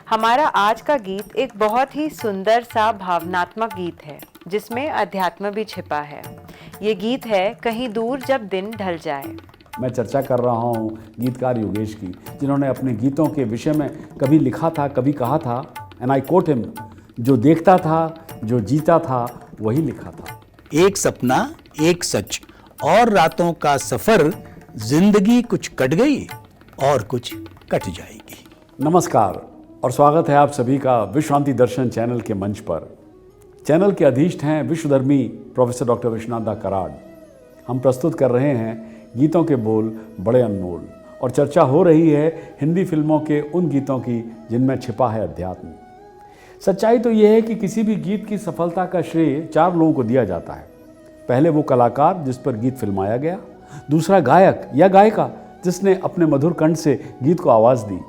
हमारा आज का गीत एक बहुत ही सुंदर सा भावनात्मक गीत है जिसमें अध्यात्म भी छिपा है। ये गीत है कहीं दूर जब दिन ढल जाए। मैं चर्चा कर रहा हूँ गीतकार योगेश की, जिन्होंने अपने गीतों के विषय में कभी लिखा था, कभी कहा था, एंड आई कोट हिम, जो देखता था, जो जीता था, वही लिखा था। एक सपना, एक सच और रातों का सफर, जिंदगी कुछ कट गई और कुछ कट जाएगी। नमस्कार और स्वागत है आप सभी का विश्व शांति दर्शन चैनल के मंच पर। चैनल के अधीष्ट हैं विश्वधर्मी प्रोफेसर डॉक्टर विश्वनाथ दा कराड़। हम प्रस्तुत कर रहे हैं गीतों के बोल बड़े अनमोल, और चर्चा हो रही है हिंदी फिल्मों के उन गीतों की जिनमें छिपा है अध्यात्म। सच्चाई तो यह है कि किसी भी गीत की सफलता का श्रेय चार लोगों को दिया जाता है। पहले वो कलाकार जिस पर गीत फिल्माया गया, दूसरा गायक या गायिका जिसने अपने मधुर कंठ से गीत को आवाज़ दी,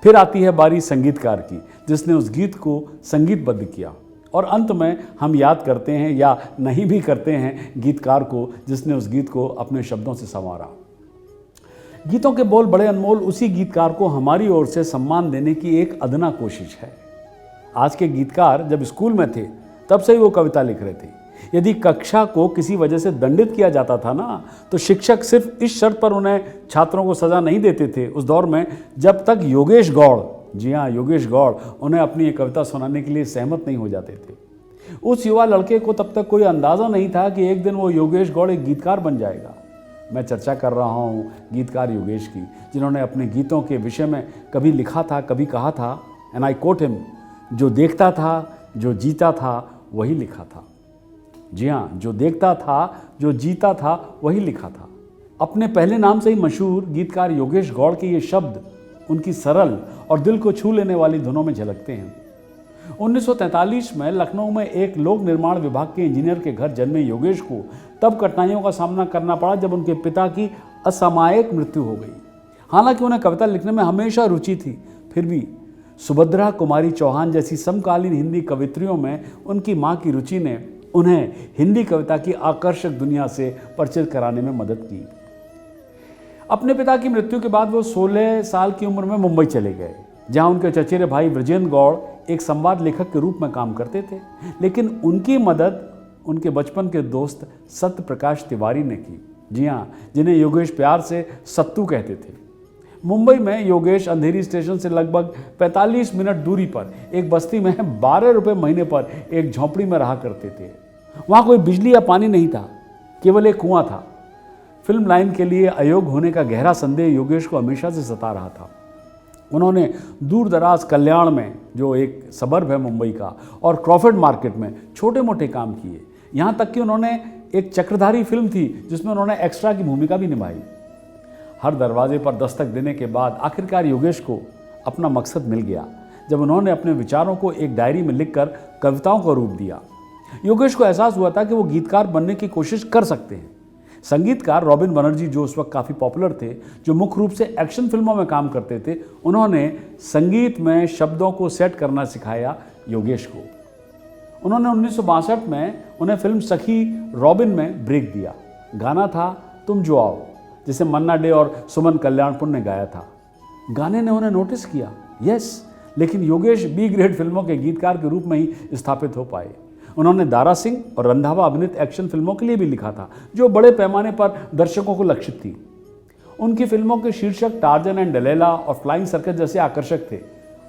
फिर आती है बारी संगीतकार की जिसने उस गीत को संगीतबद्ध किया, और अंत में हम याद करते हैं या नहीं भी करते हैं गीतकार को जिसने उस गीत को अपने शब्दों से संवारा। गीतों के बोल बड़े अनमोल उसी गीतकार को हमारी ओर से सम्मान देने की एक अदना कोशिश है। आज के गीतकार जब स्कूल में थे तब से ही वो कविता लिख रहे थे। यदि कक्षा को किसी वजह से दंडित किया जाता था ना, तो शिक्षक सिर्फ इस शर्त पर उन्हें छात्रों को सजा नहीं देते थे उस दौर में, जब तक योगेश गौड़, जी हाँ योगेश गौड़, उन्हें अपनी ये कविता सुनाने के लिए सहमत नहीं हो जाते थे। उस युवा लड़के को तब तक कोई अंदाज़ा नहीं था कि एक दिन वो योगेश गौड़ एक गीतकार बन जाएगा। मैं चर्चा कर रहा हूँ गीतकार योगेश की, जिन्होंने अपने गीतों के विषय में कभी लिखा था, कभी कहा था, एंड आई कोट हिम, जो देखता था, जो जीता था, वही लिखा था। जी हाँ, जो देखता था, जो जीता था, वही लिखा था। अपने पहले नाम से ही मशहूर गीतकार योगेश गौड़ के ये शब्द उनकी सरल और दिल को छू लेने वाली धुनों में झलकते हैं। 1943 में लखनऊ में एक लोक निर्माण विभाग के इंजीनियर के घर जन्मे योगेश को तब कठिनाइयों का सामना करना पड़ा जब उनके पिता की असामयिक मृत्यु हो गई। हालांकि उन्हें कविता लिखने में हमेशा रुचि थी, फिर भी सुभद्रा कुमारी चौहान जैसी समकालीन हिंदी कवित्रियों में उनकी मां की रुचि ने उन्हें हिंदी कविता की आकर्षक दुनिया से परिचित कराने में मदद की। अपने पिता की मृत्यु के बाद वो 16 साल की उम्र में मुंबई चले गए, जहां उनके चचेरे भाई ब्रजेंद्र गौड़ एक संवाद लेखक के रूप में काम करते थे। लेकिन उनकी मदद उनके बचपन के दोस्त सत्य प्रकाश तिवारी ने की, जी हाँ, जिन्हें योगेश प्यार से सत्तू कहते थे। मुंबई में योगेश अंधेरी स्टेशन से लगभग 45 मिनट दूरी पर एक बस्ती में 12 रुपये महीने पर एक झोंपड़ी में रहा करते थे। वहाँ कोई बिजली या पानी नहीं था, केवल एक कुआं था। फिल्म लाइन के लिए अयोग्य होने का गहरा संदेह योगेश को हमेशा से सता रहा था। उन्होंने दूर दराज कल्याण में, जो एक सबर्ब है मुंबई का, और क्रॉफर्ड मार्केट में छोटे मोटे काम किए। यहाँ तक कि उन्होंने एक चक्रधारी फिल्म थी जिसमें उन्होंने एक्स्ट्रा की भूमिका भी निभाई। हर दरवाजे पर दस्तक देने के बाद आखिरकार योगेश को अपना मकसद मिल गया, जब उन्होंने अपने विचारों को एक डायरी में लिखकर कविताओं का रूप दिया। योगेश को एहसास हुआ था कि वो गीतकार बनने की कोशिश कर सकते हैं। संगीतकार रॉबिन बनर्जी, जो उस वक्त काफ़ी पॉपुलर थे, जो मुख्य रूप से एक्शन फिल्मों में काम करते थे, उन्होंने संगीत में शब्दों को सेट करना सिखाया योगेश को। उन्होंने 1962 में उन्हें फिल्म सखी रॉबिन में ब्रेक दिया। गाना था तुम जो आओ, जिसे मन्ना डे और सुमन कल्याणपुर ने गाया था। गाने ने उन्हें नोटिस किया, यस, लेकिन योगेश बी ग्रेड फिल्मों के गीतकार के रूप में ही स्थापित हो पाए। उन्होंने दारा सिंह और रंधावा अभिनीत एक्शन फिल्मों के लिए भी लिखा था, जो बड़े पैमाने पर दर्शकों को लक्षित थी। उनकी फिल्मों के शीर्षक टार्जन एंड डेलेला और फ्लाइंग सर्कस जैसे आकर्षक थे।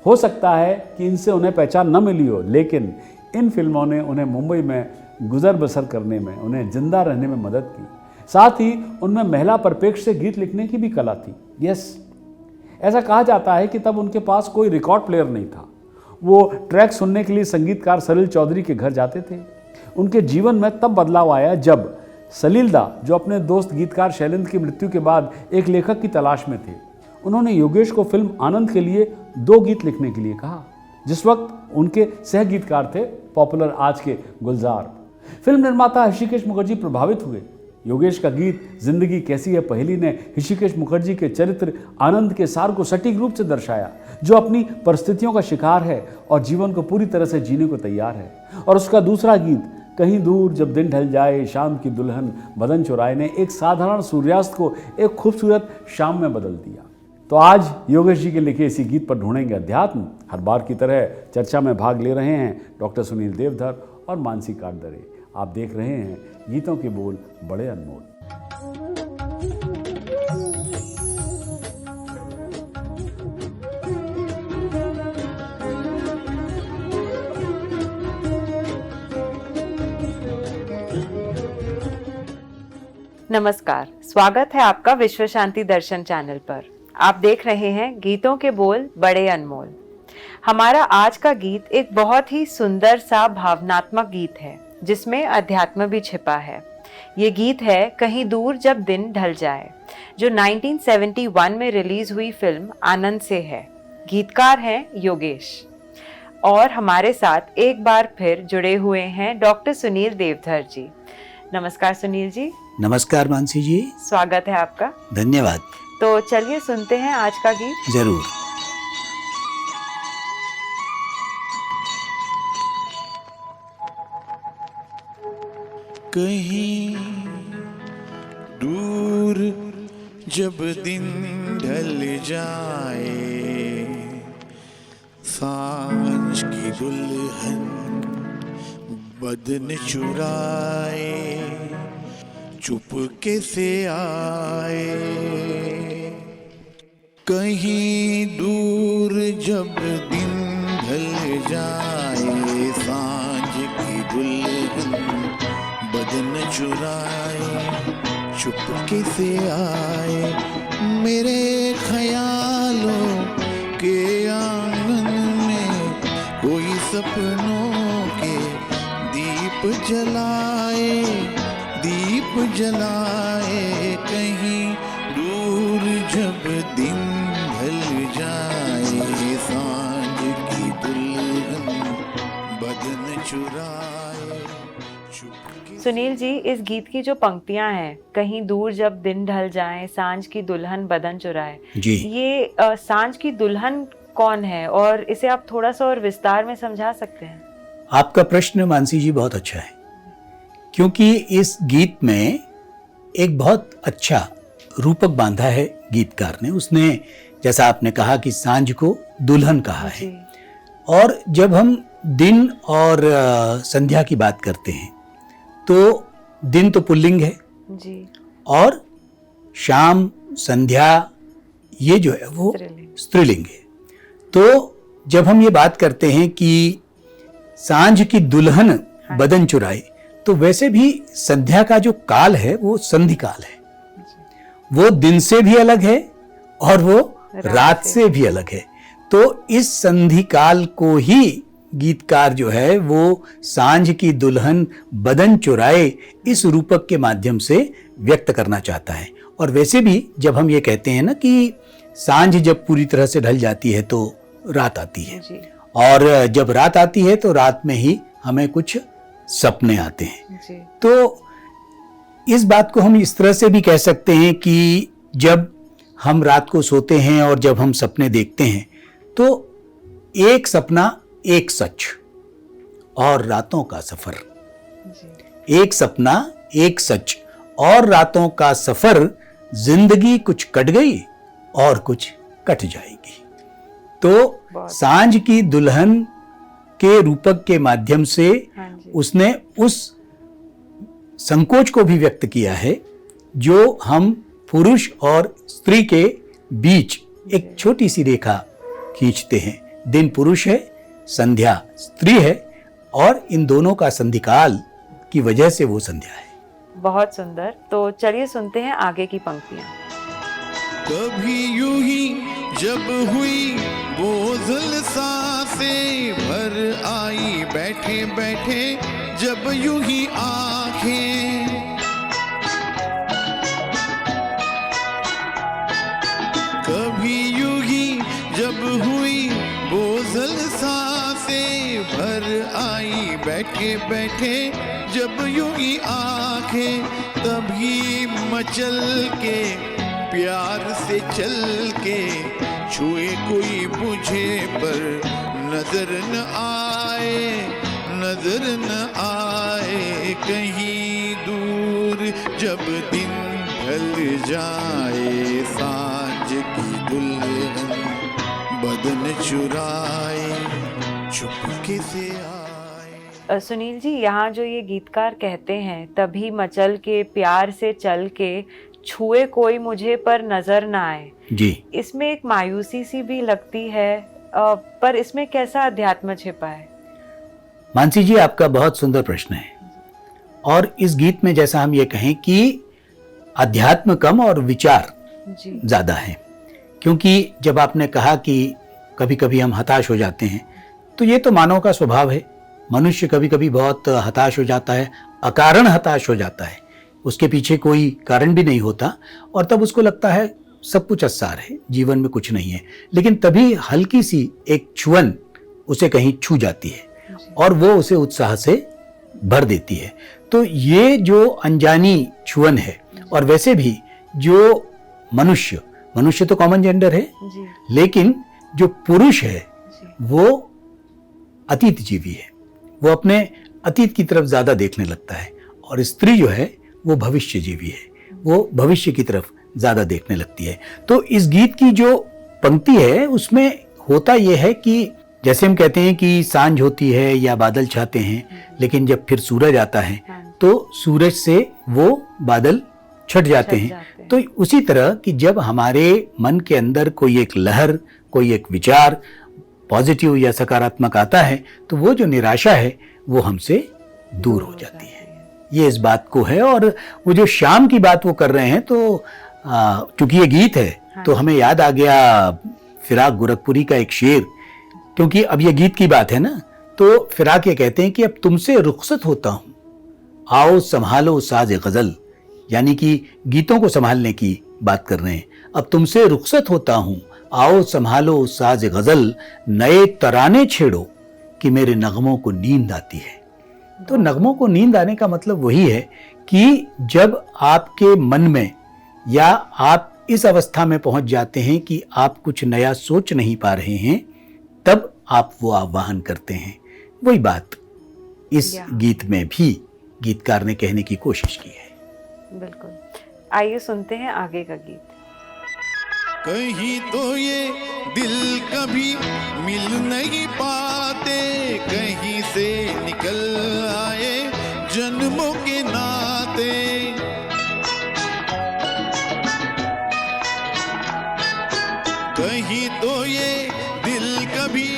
हो सकता है कि इनसे उन्हें पहचान न मिली हो, लेकिन इन फिल्मों ने उन्हें मुंबई में गुजर बसर करने में, उन्हें जिंदा रहने में मदद की। साथ ही उनमें महिला परिप्रेक्ष्य से गीत लिखने की भी कला थी। यस, ऐसा कहा जाता है कि तब उनके पास कोई रिकॉर्ड प्लेयर नहीं था। वो ट्रैक सुनने के लिए संगीतकार सलील चौधरी के घर जाते थे। उनके जीवन में तब बदलाव आया जब सलील दा, जो अपने दोस्त गीतकार शैलेंद्र की मृत्यु के बाद एक लेखक की तलाश में थे, उन्होंने योगेश को फिल्म आनंद के लिए 2 गीत लिखने के लिए कहा। जिस वक्त उनके सह गीतकार थे पॉपुलर आज के गुलजार। फिल्म निर्माता ऋषिकेश मुखर्जी प्रभावित हुए। योगेश का गीत जिंदगी कैसी है पहेली ने ऋषिकेश मुखर्जी के चरित्र आनंद के सार को सटीक रूप से दर्शाया, जो अपनी परिस्थितियों का शिकार है और जीवन को पूरी तरह से जीने को तैयार है। और उसका दूसरा गीत कहीं दूर जब दिन ढल जाए, शाम की दुल्हन बदन चुराए ने एक साधारण सूर्यास्त को एक खूबसूरत शाम में बदल दिया। तो आज योगेश जी के लिखे इसी गीत पर ढूंढेंगे अध्यात्म। हर बार की तरह चर्चा में भाग ले रहे हैं डॉक्टर सुनील देवधर और मानसी काटदरे। आप देख रहे हैं गीतों के बोल बड़े अनमोल। नमस्कार, स्वागत है आपका विश्व शांति दर्शन चैनल पर। आप देख रहे हैं गीतों के बोल बड़े अनमोल। हमारा आज का गीत एक बहुत ही सुंदर सा भावनात्मक गीत है जिसमें अध्यात्म भी छिपा है। ये गीत है कहीं दूर जब दिन ढल जाए, जो 1971 में रिलीज हुई फिल्म आनंद से है। गीतकार हैं योगेश और हमारे साथ एक बार फिर जुड़े हुए हैं डॉक्टर सुनील देवधर जी। नमस्कार सुनील जी। नमस्कार मानसी जी। स्वागत है आपका। धन्यवाद। तो चलिए सुनते हैं आज का गीत। जरूर। कहीं दूर जब दिन ढल जाए, सांझ की दुल्हन बदन चुराए, चुपके से आए। कहीं दूर जब दिन ढल जाए, सांझ की दुल्हन बदन चुराए, चुपके से आए। मेरे ख्यालों के आंगन में कोई सपनों के दीप जलाए, दीप जलाए। कहीं दूर जब दिन ढल जाए, सांझ की दुल्हन बदन चुराए, चुपके। सुनील जी, इस गीत की जो पंक्तियां हैं, कहीं दूर जब दिन ढल जाए, सांझ की दुल्हन बदन चुराए जी। ये सांझ की दुल्हन कौन है और इसे आप थोड़ा सा और विस्तार में समझा सकते हैं? आपका प्रश्न मानसी जी बहुत अच्छा है, क्योंकि इस गीत में एक बहुत अच्छा रूपक बांधा है गीतकार ने। उसने, जैसा आपने कहा कि सांझ को दुल्हन कहा है, और जब हम दिन और संध्या की बात करते हैं तो दिन तो पुल्लिंग है जी, और शाम संध्या ये जो है वो स्त्रीलिंग है। तो जब हम ये बात करते हैं कि सांझ की दुल्हन बदन चुराए, तो वैसे भी संध्या का जो काल है वो संधि काल है। वो दिन से भी अलग है और वो रात से भी अलग है। तो इस संधि काल को ही गीतकार जो है वो सांझ की दुल्हन बदन चुराए इस रूपक के माध्यम से व्यक्त करना चाहता है। और वैसे भी जब हम ये कहते हैं ना कि सांझ जब पूरी तरह से ढल जाती है तो रात आती है, और जब रात आती है तो रात में ही हमें कुछ सपने आते हैं जी। तो इस बात को हम इस तरह से भी कह सकते हैं कि जब हम रात को सोते हैं और जब हम सपने देखते हैं तो एक सपना एक सच और रातों का सफर। एक सपना एक सच और रातों का सफर, जिंदगी कुछ कट गई और कुछ कट जाएगी। तो सांझ की दुल्हन के रूपक के माध्यम से उसने उस संकोच को भी व्यक्त किया है जो हम पुरुष और स्त्री के बीच एक छोटी सी रेखा खींचते हैं। दिन पुरुष है, संध्या स्त्री है, और इन दोनों का संधिकाल की वजह से वो संध्या है। बहुत सुंदर। तो चलिए सुनते हैं आगे की पंक्तियां। कभी यूं ही जब हुई बोझल सांसें भर आई, बैठे बैठे जब यूं ही आंखें। कभी यूं ही जब हुई बोझल सांसें भर आई, बैठे बैठे जब यूं ही आंखें। तभी मचल के प्यार से चल के छुए कोई मुझे पर नजर न आए, नजर न आए। कहीं दूर जब दिन ढल जाए, सांझ की दुल्हन बदन चुराए चुपके से आए। सुनील जी, यहाँ जो ये गीतकार कहते हैं, तभी मचल के प्यार से चल के छुए कोई मुझे पर नजर ना आए जी, इसमें एक मायूसी सी भी लगती है, पर इसमें कैसा अध्यात्म छिपा है? मानसी जी, आपका बहुत सुंदर प्रश्न है। और इस गीत में जैसा हम ये कहें कि अध्यात्म कम और विचार जी ज्यादा है, क्योंकि जब आपने कहा कि कभी कभी हम हताश हो जाते हैं, तो ये तो मानव का स्वभाव है। मनुष्य कभी कभी बहुत हताश हो जाता है, अकारण हताश हो जाता है, उसके पीछे कोई कारण भी नहीं होता, और तब उसको लगता है सब कुछ अस्सार है, जीवन में कुछ नहीं है। लेकिन तभी हल्की सी एक छुअन उसे कहीं छू जाती है और वो उसे उत्साह से भर देती है। तो ये जो अनजानी छुअन है, और वैसे भी जो मनुष्य तो कॉमन जेंडर है, जी लेकिन जो पुरुष है जी वो अतीत जीवी है, वो अपने अतीत की तरफ ज्यादा देखने लगता है, और स्त्री जो है वो भविष्य जीवी है, वो भविष्य की तरफ ज्यादा देखने लगती है। तो इस गीत की जो पंक्ति है उसमें होता यह है कि जैसे हम कहते हैं कि सांझ होती है या बादल छाते हैं, लेकिन जब फिर सूरज आता है तो सूरज से वो बादल छट जाते हैं। तो उसी तरह कि जब हमारे मन के अंदर कोई एक लहर, कोई एक विचार पॉजिटिव या सकारात्मक आता है, तो वो जो निराशा है वो हमसे दूर हो जाती है। ये इस बात को है। और वो जो शाम की बात वो कर रहे हैं, तो चूंकि ये गीत है तो हमें याद आ गया फिराक गोरखपुरी का एक शेर, क्योंकि अब ये गीत की बात है ना। तो फिराक ये कहते हैं कि अब तुमसे रुखसत होता हूं, आओ संभालो साज गजल, यानी कि गीतों को संभालने की बात कर रहे हैं। अब तुमसे रुखसत होता हूं, आओ संभालो साज गजल, नए तराने छेड़ो कि मेरे नगमों को नींद आती है। तो नगमों को नींद आने का मतलब वही है कि जब आपके मन में या आप इस अवस्था में पहुंच जाते हैं कि आप कुछ नया सोच नहीं पा रहे हैं, तब आप वो आह्वान करते हैं। वही बात इस गीत में भी गीतकार ने कहने की कोशिश की है। बिल्कुल। आइए सुनते हैं आगे का गीत। कहीं तो ये दिल कभी मिल नहीं पाते, कहीं से निकल आए जन्मों के नाते। कहीं तो ये दिल कभी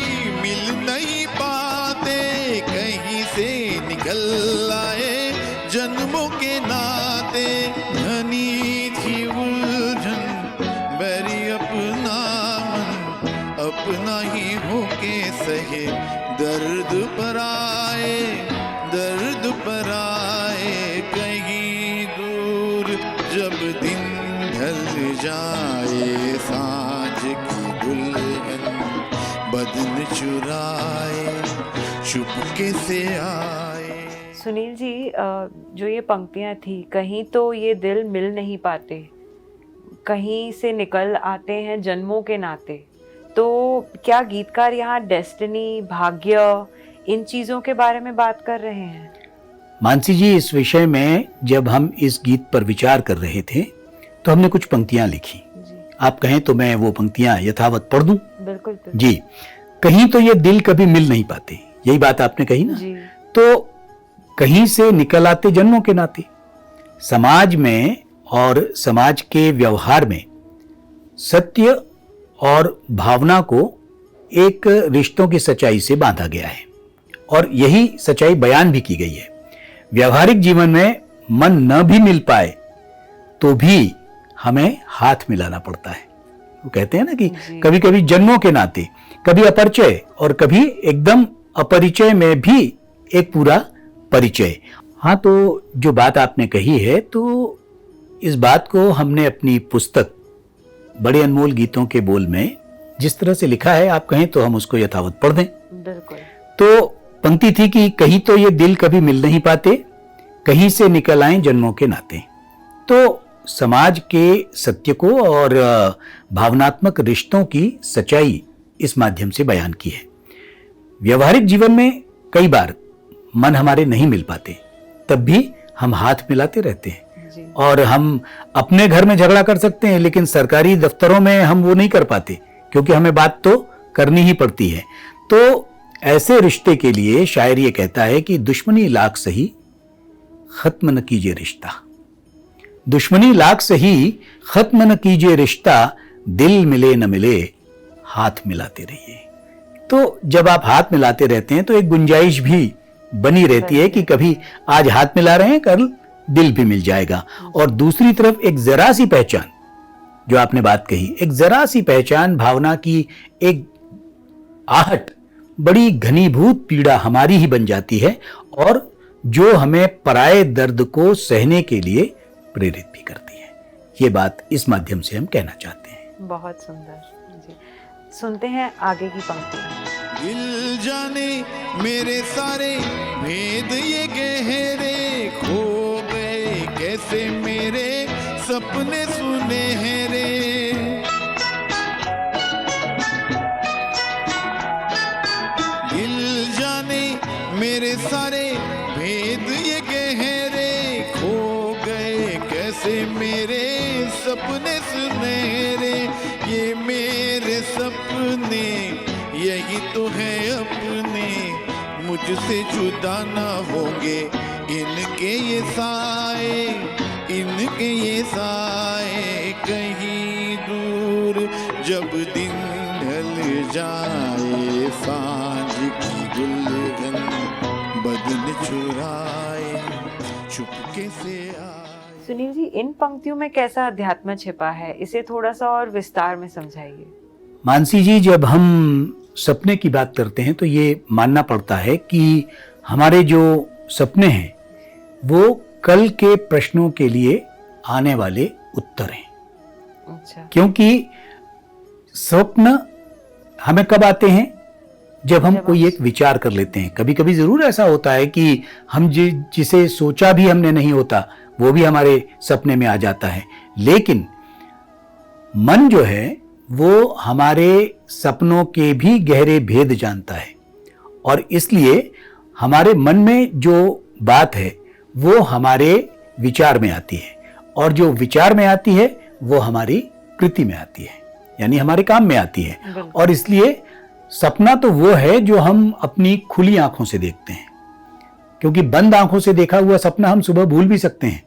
मिल नहीं पाते, कहीं से निकल आए जन्मों के नाते। घनी थी उलझन बैरी अपना मन, अपना ही होके सहे दर्द पर आए, दर्द पर आए। कहीं दूर जब दिन ढल जाए, सांझ की दुल्हन बदन चुराए चुपके से आए। सुनील जी, जो ये पंक्तियां थी, कहीं तो ये दिल मिल नहीं पाते, कहीं से निकल आते हैं जन्मों के नाते, तो क्या गीतकार यहाँ डेस्टिनी, भाग्य, इन चीजों के बारे में बात कर रहे हैं? मानसी जी, इस विषय में जब हम इस गीत पर विचार कर रहे थे तो हमने कुछ पंक्तियां लिखी। आप कहें तो मैं वो पंक्तियां यथावत पढ़ दूं? बिल्कुल जी। कहीं तो ये दिल कभी मिल नहीं पाते, यही बात आपने कही ना। जी। तो कहीं से निकल आते जन्मों के नाते। समाज में और समाज के व्यवहार में सत्य और भावना को एक रिश्तों की सच्चाई से बांधा गया है, और यही सच्चाई बयान भी की गई है। व्यवहारिक जीवन में मन न भी मिल पाए तो भी हमें हाथ मिलाना पड़ता है। वो कहते हैं ना कि कभी कभी जन्मों के नाते, कभी अपरिचय और कभी एकदम अपरिचय में भी एक पूरा परिचय। हाँ, तो जो बात आपने कही है, तो इस बात को हमने अपनी पुस्तक बड़े अनमोल गीतों के बोल में जिस तरह से लिखा है, आप कहें तो हम उसको यथावत पढ़ दें। बिल्कुल। तो पंक्ति थी कि कहीं तो ये दिल कभी मिल नहीं पाते, कहीं से निकल आए जन्मों के नाते। तो समाज के सत्य को और भावनात्मक रिश्तों की सच्चाई इस माध्यम से बयान की है। व्यवहारिक जीवन में कई बार मन हमारे नहीं मिल पाते, तब भी हम हाथ मिलाते रहते हैं। जी। और हम अपने घर में झगड़ा कर सकते हैं, लेकिन सरकारी दफ्तरों में हम वो नहीं कर पाते, क्योंकि हमें बात तो करनी ही पड़ती है। तो ऐसे रिश्ते के लिए शायर ये कहता है कि दुश्मनी लाख सही खत्म न कीजिए रिश्ता, दुश्मनी लाख सही खत्म न कीजिए रिश्ता, दिल मिले न मिले हाथ मिलाते रहिए। तो जब आप हाथ मिलाते रहते हैं तो एक गुंजाइश भी बनी रहती है कि कभी आज हाथ मिला रहे हैं, कल दिल भी मिल जाएगा। और दूसरी तरफ एक जरा सी पहचान, जो आपने बात कही, एक जरा सी पहचान, भावना की एक आहट बड़ी घनीभूत पीड़ा हमारी ही बन जाती है, और जो हमें पराये दर्द को सहने के लिए प्रेरित भी करती है। ये बात इस माध्यम से हम कहना चाहते हैं। बहुत सुंदर जी। सुनते हैं आगे की पंक्तियां। दिल जाने मेरे सारे भेद ये गहरे, खो गए कैसे मेरे सपने सुनहरे। दिल जाने मेरे सारे भेद ये गहरे, खो गए कैसे मेरे सपने सुनहरे। ये मेरे सपने यही तो है अपने, मुझसे जुदा ना होंगे इनके ये साए, इनके ये साए। कहीं दूर जब दिन ढल जाए, सांझ की दुल्हन बदन चुराए, चुपके से आए। सुनील जी, इन पंक्तियों में कैसा अध्यात्म छिपा है, इसे थोड़ा सा और विस्तार में समझाइए। मानसी जी, जब हम सपने की बात करते हैं तो ये मानना पड़ता है कि हमारे जो सपने हैं वो कल के प्रश्नों के लिए आने वाले उत्तर हैं। अच्छा। क्योंकि स्वप्न हमें कब आते हैं? जब हम कोई एक विचार कर लेते हैं। कभी कभी जरूर ऐसा होता है कि हम जिसे सोचा भी हमने नहीं होता वो भी हमारे सपने में आ जाता है, लेकिन मन जो है वो हमारे सपनों के भी गहरे भेद जानता है, और इसलिए हमारे मन में जो बात है वो हमारे विचार में आती है, और जो विचार में आती है वो हमारी कृति में आती है, यानी हमारे काम में आती है। और इसलिए सपना तो वो है जो हम अपनी खुली आंखों से देखते हैं, क्योंकि बंद आंखों से देखा हुआ सपना हम सुबह भूल भी सकते हैं,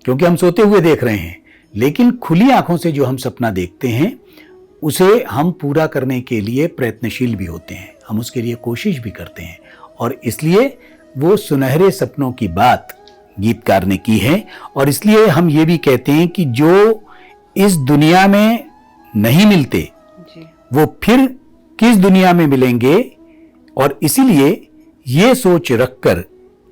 क्योंकि हम सोते हुए देख रहे हैं। लेकिन खुली आंखों से जो हम सपना देखते हैं उसे हम पूरा करने के लिए प्रयत्नशील भी होते हैं, हम उसके लिए कोशिश भी करते हैं, और इसलिए वो सुनहरे सपनों की बात गीतकार ने की है। और इसलिए हम ये भी कहते हैं कि जो इस दुनिया में नहीं मिलते जी। वो फिर किस दुनिया में मिलेंगे, और इसीलिए ये सोच रखकर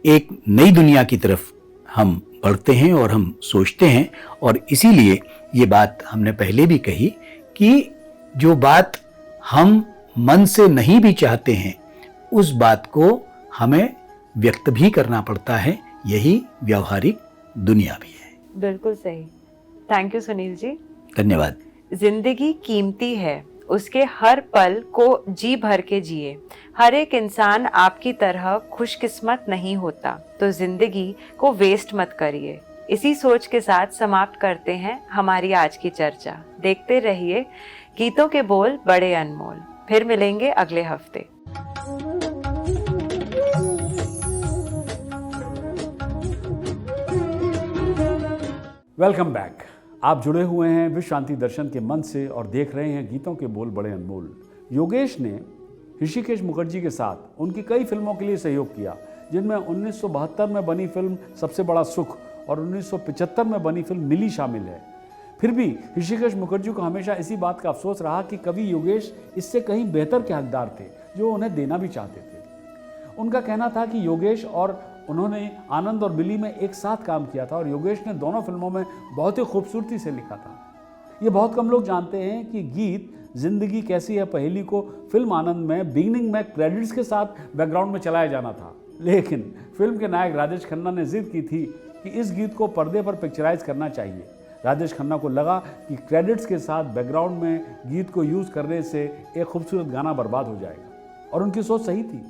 एक नई दुनिया की तरफ हम बढ़ते हैं और हम सोचते हैं। और इसीलिए ये बात हमने पहले भी कही कि जो बात हम मन से नहीं भी चाहते हैं उस बात को हमें व्यक्त भी करना पड़ता है। यही व्यावहारिक दुनिया भी है। बिल्कुल सही। Thank you Sunil ji. धन्यवाद। जिंदगी कीमती है, उसके हर पल को जी भर के जिए। हर एक इंसान आपकी तरह खुशकिस्मत नहीं होता, तो जिंदगी को वेस्ट मत करिए। इसी सोच के साथ समाप्त करते हैं हमारी आज की चर्चा। देखते रहिए गीतों के बोल बड़े अनमोल। फिर मिलेंगे अगले हफ्ते। Welcome back. आप जुड़े हुए हैं विश्व शांति दर्शन के मंच से और देख रहे हैं गीतों के बोल बड़े अनमोल। योगेश ने ऋषिकेश मुखर्जी के साथ उनकी कई फिल्मों के लिए सहयोग किया, जिनमें 1972 में बनी फिल्म सबसे बड़ा सुख और 1975 में बनी फिल्म मिली शामिल है। फिर भी ऋषिकेश मुखर्जी को हमेशा इसी बात का अफसोस रहा कि कवि योगेश इससे कहीं बेहतर के हकदार थे, जो उन्हें देना भी चाहते थे। उनका कहना था कि योगेश और उन्होंने आनंद और मिली में एक साथ काम किया था और योगेश ने दोनों फिल्मों में बहुत ही खूबसूरती से लिखा था। ये बहुत कम लोग जानते हैं कि गीत जिंदगी कैसी है पहेली को फिल्म आनंद में बिगिनिंग में क्रेडिट्स के साथ बैकग्राउंड में चलाया जाना था, लेकिन फिल्म के नायक राजेश खन्ना ने जिद की थी कि इस गीत को पर्दे पर पिक्चराइज करना चाहिए। राजेश खन्ना को लगा कि क्रेडिट्स के साथ बैकग्राउंड में गीत को यूज़ करने से एक खूबसूरत गाना बर्बाद हो जाएगा, और उनकी सोच सही थी।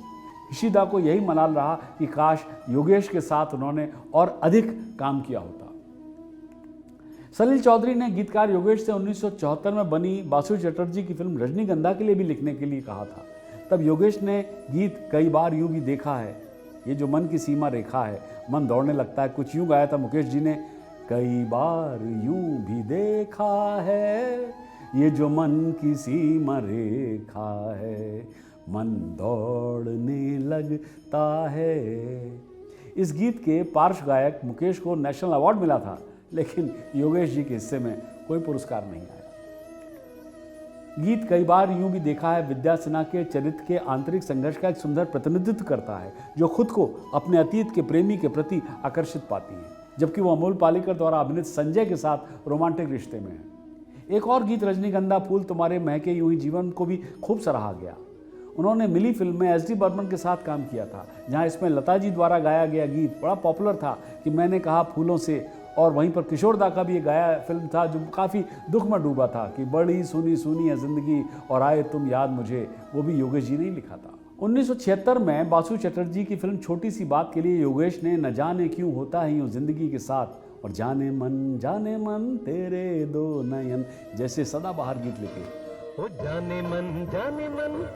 इशिदा को यही मलाल रहा कि काश योगेश के साथ उन्होंने और अधिक काम किया होता। सलील चौधरी ने गीतकार योगेश से 1974 में बनी बासु चटर्जी की फिल्म रजनीगंधा के लिए भी लिखने के लिए कहा था। तब योगेश ने गीत कई बार यूं भी देखा है, ये जो मन की सीमा रेखा है, मन दौड़ने लगता है, कुछ यूं गाया था मुकेश जी ने, कई बार यूं भी देखा है, ये जो मन की सीमा रेखा है, मन दौड़ने लगता है। इस गीत के पार्श्व गायक मुकेश को नेशनल अवार्ड मिला था, लेकिन योगेश जी के हिस्से में कोई पुरस्कार नहीं आया। गीत कई बार यूं भी देखा है विद्या सिन्हा के चरित्र के आंतरिक संघर्ष का एक सुंदर प्रतिनिधित्व करता है, जो खुद को अपने अतीत के प्रेमी के प्रति आकर्षित पाती है, जबकि वो अमोल पालेकर द्वारा अभिनीत संजय के साथ रोमांटिक रिश्ते में है। एक और गीत रजनीगंधा फूल तुम्हारे महके यूं ही जीवन को भी खूब सराहा गया। उन्होंने मिली फिल्म में एस डी बर्मन के साथ काम किया था, जहां इसमें लता जी द्वारा गाया गया गीत बड़ा पॉपुलर था कि मैंने कहा फूलों से, और वहीं पर किशोर दा का भी एक गाया फिल्म था जो काफ़ी दुख में डूबा था कि बड़ी सुनी सुनी है ज़िंदगी और आए तुम याद मुझे, वो भी योगेश जी ने ही लिखा था। 1976 में बासु चटर्जी की फिल्म छोटी सी बात के लिए योगेश ने न जाने क्यों होता है यूं जिंदगी के साथ और जाने मन तेरे दो नयन जैसे सदाबहार गीत लिखे। ओ जाने मन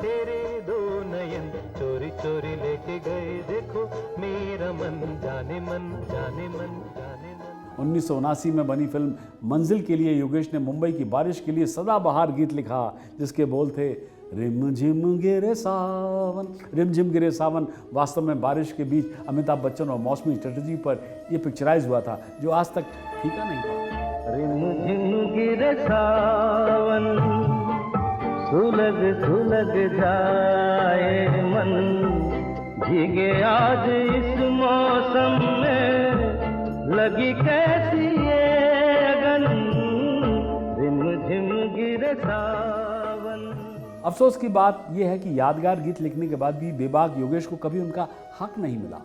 तेरे दो नयन चोरी चोरी लेके गए देखो मेरा मन, जाने मन 1979 में बनी फिल्म मंजिल के लिए योगेश ने मुंबई की बारिश के लिए सदाबहार गीत लिखा, जिसके बोल थे रिम झिम गिरे सावन। वास्तव में बारिश के बीच अमिताभ बच्चन और मौसमी चटर्जी पर यह पिक्चराइज हुआ था, जो आज तक फीका नहीं था। रिम झिम गिरे सावन सुलग जाए मन, भीगे आज इस मौसम में लगी कैसी ये अगन, रिम झिम गिरे सावन। अफसोस की बात यह है कि यादगार गीत लिखने के बाद भी बेबाक योगेश को कभी उनका हक नहीं मिला।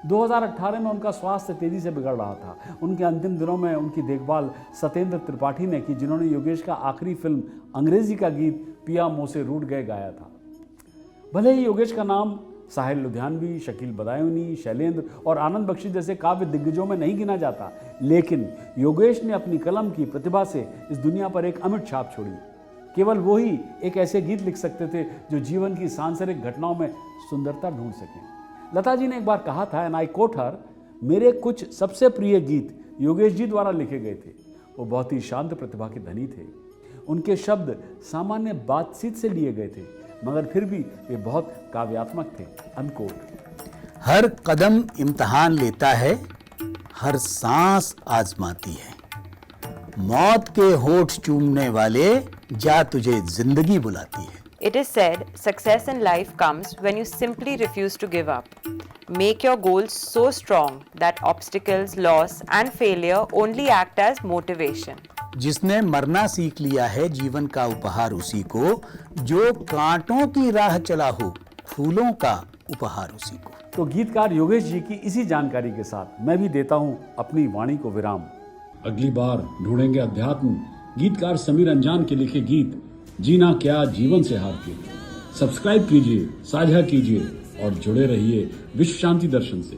2018 में उनका स्वास्थ्य तेजी से बिगड़ रहा था। उनके अंतिम दिनों में उनकी देखभाल सत्येंद्र त्रिपाठी ने की, जिन्होंने योगेश का आखिरी फिल्म अंग्रेजी का गीत पिया मोह से रूठ गए गाया था। भले ही योगेश का नाम साहिल लुधियानवी, शकील बदायूनी, शैलेंद्र और आनंद बख्शी जैसे काव्य दिग्गजों में नहीं गिना जाता, लेकिन योगेश ने अपनी कलम की प्रतिभा से इस दुनिया पर एक अमिट छाप छोड़ी। केवल वो ही एक ऐसे गीत लिख सकते थे जो जीवन की सांसारिक घटनाओं में सुंदरता ढूंढ सकें। लता जी ने एक बार कहा था, एंड आई कोट हर, मेरे कुछ सबसे प्रिय गीत योगेश जी द्वारा लिखे गए थे। वो बहुत ही शांत प्रतिभा के धनी थे। उनके शब्द सामान्य बातचीत से लिए गए थे, मगर फिर भी वे बहुत काव्यात्मक थे। अनकोट। हर कदम इम्तिहान लेता है, हर सांस आजमाती है, मौत के होठ चूमने वाले जा तुझे जिंदगी बुलाती है। It is said, success in life comes when you simply refuse to give up. Make your goals so strong that obstacles, loss and failure only act as motivation. जिसने मरना सीख लिया है जीवन का उपहार उसी को, जो कांटों की राह चला हो फूलों का उपहार उसी को। तो गीतकार योगेश जी की इसी जानकारी के साथ मैं भी देता हूं अपनी वाणी को विराम। अगली बार ढूंढेंगे अध्यात्म, गीतकार समीर अंजान के लिखे गीत जीना क्या जीवन से हार के। सब्सक्राइब कीजिए, साझा कीजिए और जुड़े रहिए विश्व शांति दर्शन से।